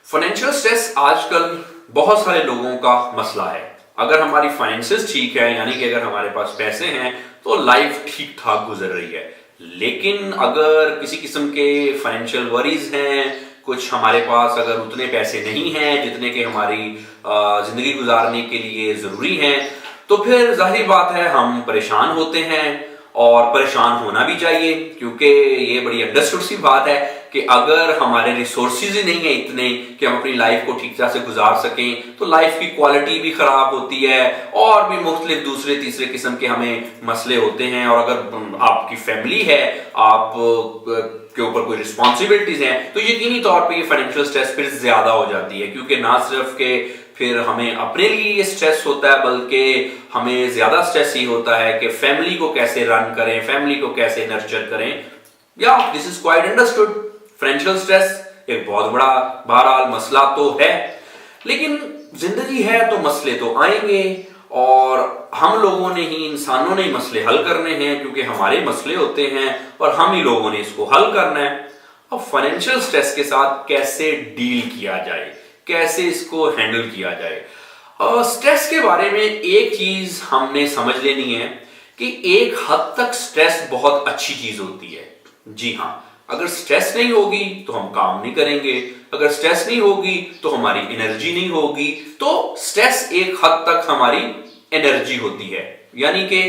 Financial stress आजकल बहुत सारे लोगों का मसला है। अगर हमारी फाइनेंसेस ठीक है, यानी कि अगर हमारे पास पैसे हैं तो लाइफ ठीक ठाक गुजर रही है। लेकिन अगर किसी किस्म के फाइनेंशियल वरीज हैं, कुछ हमारे पास अगर उतने पैसे नहीं हैं जितने के हमारी जिंदगी गुजारने के लिए जरूरी हैं, तो फिर जाहिर बात है हम परेशान होते हैं। और परेशान होना भी चाहिए, क्योंकि ये बड़ी अंडरस्टूड सी बात है कि अगर हमारे रिसोर्सेज ही नहीं है इतने कि हम अपनी लाइफ को ठीक तरह से गुजार सकें, तो लाइफ की क्वालिटी भी खराब होती है और भी मुख्तलिफ दूसरे तीसरे किस्म के हमें मसले होते हैं। और अगर आपकी फैमिली है, आप के ऊपर कोई रिस्पॉन्सिबिलिटीज हैं, तो यकीनी तौर पे ये फाइनेंशियल स्ट्रेस फिर ज्यादा हो जाती है। क्योंकि ना सिर्फ के फिर हमें अपने लिए ये स्ट्रेस होता है, बल्कि हमें ज्यादा स्ट्रेस ही होता है कि फैमिली को कैसे रन करें, फैमिली को कैसे नर्चर करें। या this is quite understood. Financial stress एक बहुत बड़ा बहरहाल मसला तो है, लेकिन जिंदगी है तो मसले तो आएंगे और हम लोगों ने ही, इंसानों ने ही मसले हल करने हैं, क्योंकि हमारे मसले होते हैं और हम ही लोगों ने इसको हल करना है। अब फाइनेंशियल स्ट्रेस के साथ कैसे डील किया जाए, कैसे इसको हैंडल किया जाए। स्ट्रेस के बारे में एक चीज हमने समझ लेनी है कि एक हद तक स्ट्रेस बहुत अच्छी चीज होती है। जी हाँ, अगर स्ट्रेस नहीं होगी तो हम काम नहीं करेंगे, अगर स्ट्रेस नहीं होगी तो हमारी एनर्जी नहीं होगी। तो स्ट्रेस एक हद तक हमारी एनर्जी होती है। यानी कि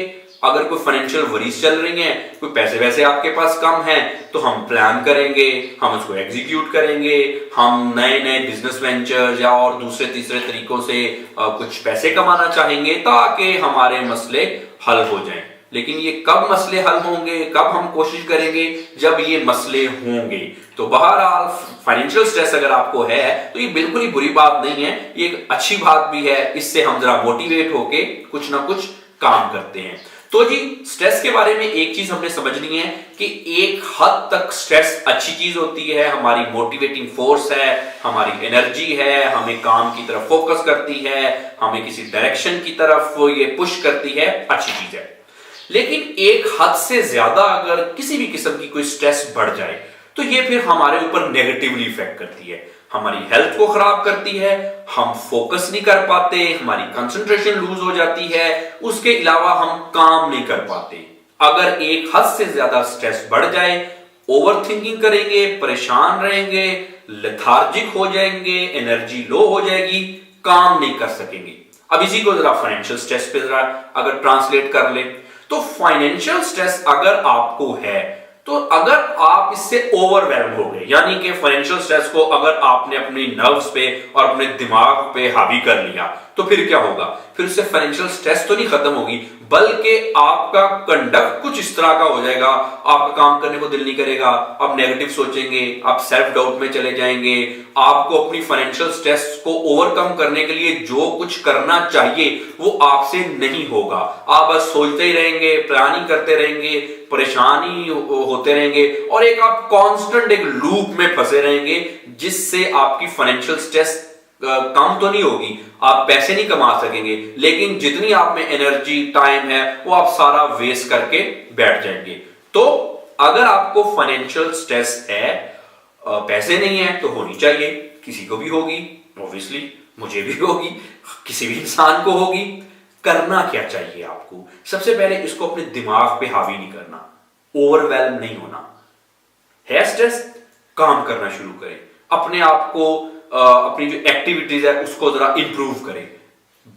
अगर कोई फाइनेंशियल वरीज चल रही हैं, कोई पैसे वैसे आपके पास कम हैं, तो हम प्लान करेंगे, हम उसको एग्जीक्यूट करेंगे, हम नए नए बिजनेस वेंचर या और दूसरे तीसरे तरीकों से कुछ पैसे कमाना चाहेंगे ताकि हमारे मसले हल हो जाएं। लेकिन ये कब मसले हल होंगे, कब हम कोशिश करेंगे, जब ये मसले होंगे। तो बहरहाल फाइनेंशियल स्ट्रेस अगर आपको है तो ये बिल्कुल ही बुरी बात नहीं है, ये एक अच्छी बात भी है। इससे हम जरा मोटिवेट होके कुछ ना कुछ काम करते हैं। तो जी, स्ट्रेस के बारे में एक चीज हमने समझनी है कि एक हद तक स्ट्रेस अच्छी चीज होती है, हमारी मोटिवेटिंग फोर्स है, हमारी एनर्जी है, हमें काम की तरफ फोकस करती है, हमें किसी डायरेक्शन की तरफ ये पुश करती है, अच्छी चीज है। लेकिन एक हद से ज्यादा अगर किसी भी किस्म की कोई स्ट्रेस बढ़ जाए तो ये फिर हमारे ऊपर नेगेटिवली इफेक्ट करती है, हमारी हेल्थ को खराब करती है, हम फोकस नहीं कर पाते, हमारी कंसंट्रेशन लूज हो जाती है, उसके अलावा हम काम नहीं कर पाते। अगर एक हद से ज्यादा स्ट्रेस बढ़ जाए, ओवर थिंकिंग करेंगे, परेशान रहेंगे, लेथार्जिक हो जाएंगे, एनर्जी लो हो जाएगी, काम नहीं कर सकेंगे। अब इसी को जरा फाइनेंशियल स्ट्रेस पे जरा अगर ट्रांसलेट कर ले, तो फाइनेंशियल स्ट्रेस अगर आपको है, तो अगर आप इससे ओवरवेल्म हो गए, यानी कि फाइनेंशियल स्ट्रेस को अगर आपने अपनी नर्व्स पे और अपने दिमाग पे हावी कर लिया, तो फिर क्या होगा? फिर उससे फाइनेंशियल स्ट्रेस तो नहीं खत्म होगी, बल्कि आपका कंडक्ट कुछ इस तरह का हो जाएगा, आपका काम करने को दिल नहीं करेगा, आप नेगेटिव सोचेंगे, आप सेल्फ डाउट में चले जाएंगे। आपको अपनी फाइनेंशियल स्ट्रेस को ओवरकम करने के लिए जो कुछ करना चाहिए वो आपसे नहीं होगा। आप बस सोचते ही रहेंगे, प्लानिंग करते रहेंगे, परेशानी होते रहेंगे और एक आप कांस्टेंट एक लूप में फंसे रहेंगे, जिससे आपकी फाइनेंशियल स्ट्रेस कम तो नहीं होगी, आप पैसे नहीं कमा सकेंगे, लेकिन जितनी आप में एनर्जी, टाइम है, वो आप सारा वेस्ट करके बैठ जाएंगे। तो अगर आपको फाइनेंशियल स्ट्रेस है, पैसे नहीं है, तो होनी चाहिए, किसी को भी होगी, ऑब्वियसली मुझे भी होगी, किसी भी इंसान को होगी। करना क्या चाहिए आपको? सबसे पहले इसको अपने दिमाग पे हावी नहीं करना, ओवरवेल्म नहीं होना है। स्ट्रेस, काम करना शुरू करें, अपने आप को अपनी जो एक्टिविटीज है उसको जरा इंप्रूव करें।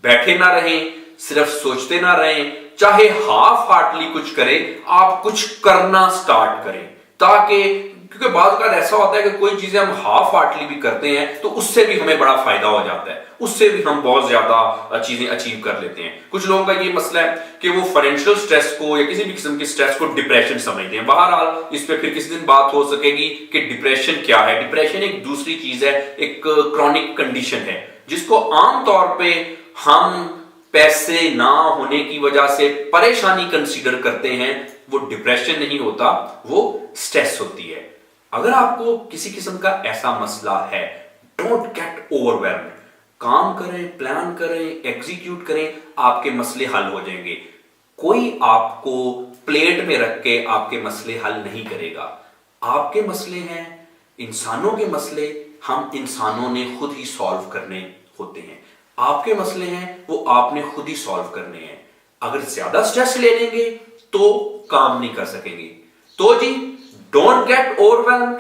बैठे ना रहें, सिर्फ सोचते ना रहें, चाहे हाफ हार्टली कुछ करें, आप कुछ करना स्टार्ट करें, ताकि क्योंकि बाद का ऐसा होता है कि कोई चीजें हम हाफ हार्टली भी करते हैं तो उससे भी हमें बड़ा फायदा हो जाता है, उससे भी हम बहुत ज्यादा चीजें अचीव कर लेते हैं। कुछ लोगों का ये मसला है कि वो फाइनेंशियल स्ट्रेस को या किसी भी किस्म की स्ट्रेस को डिप्रेशन समझते हैं। बहरहाल इस पे फिर किसी दिन बात हो सकेगी कि डिप्रेशन क्या है। डिप्रेशन एक दूसरी चीज है, एक क्रॉनिक कंडीशन है, जिसको आमतौर पे हम पैसे ना होने की वजह से परेशानी कंसीडर करते हैं। वो डिप्रेशन नहीं होता, वो स्ट्रेस होती है। अगर आपको किसी किस्म का ऐसा मसला है, डोंट गेट ओवरवेल्म्ड। काम करें, प्लान करें, एग्जीक्यूट करें, आपके मसले हल हो जाएंगे। कोई आपको प्लेट में रख के आपके मसले हल नहीं करेगा। आपके मसले हैं, इंसानों के मसले हम इंसानों ने खुद ही सॉल्व करने होते हैं। आपके मसले हैं वो आपने खुद ही सॉल्व करने हैं। अगर ज्यादा स्ट्रेस ले लेंगे तो काम नहीं कर सकेंगे। तो जी, don't get overwhelmed,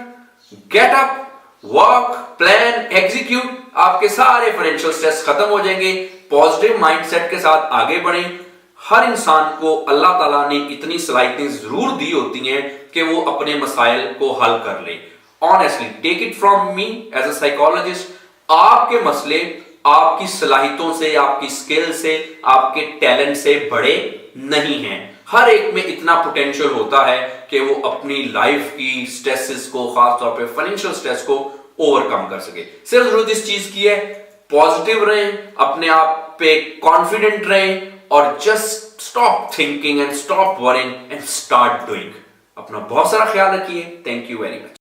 get up, work, plan, execute. आपके सारे फाइनेंशियल स्ट्रेस खत्म हो जाएंगे। पॉजिटिव माइंडसेट के साथ आगे बढ़ें। हर इंसान को अल्लाह ताला ने इतनी सलाहियतें जरूर दी होती हैं कि वो अपने मसाइल को हल कर ले। Honestly take it from me as a psychologist, आपके मसले आपकी सलाहियतों से, आपकी स्किल से, आपके टैलेंट से बड़े नहीं हैं। हर एक में इतना पोटेंशियल होता है कि वो अपनी लाइफ की स्ट्रेसेस को, खासतौर पे फाइनेंशियल स्ट्रेस को ओवरकम कर सके। सिर्फ जरूरत इस चीज की है, पॉजिटिव रहें, अपने आप पे कॉन्फिडेंट रहें और just stop thinking and stop worrying and start doing. अपना बहुत सारा ख्याल रखिए। Thank you very much.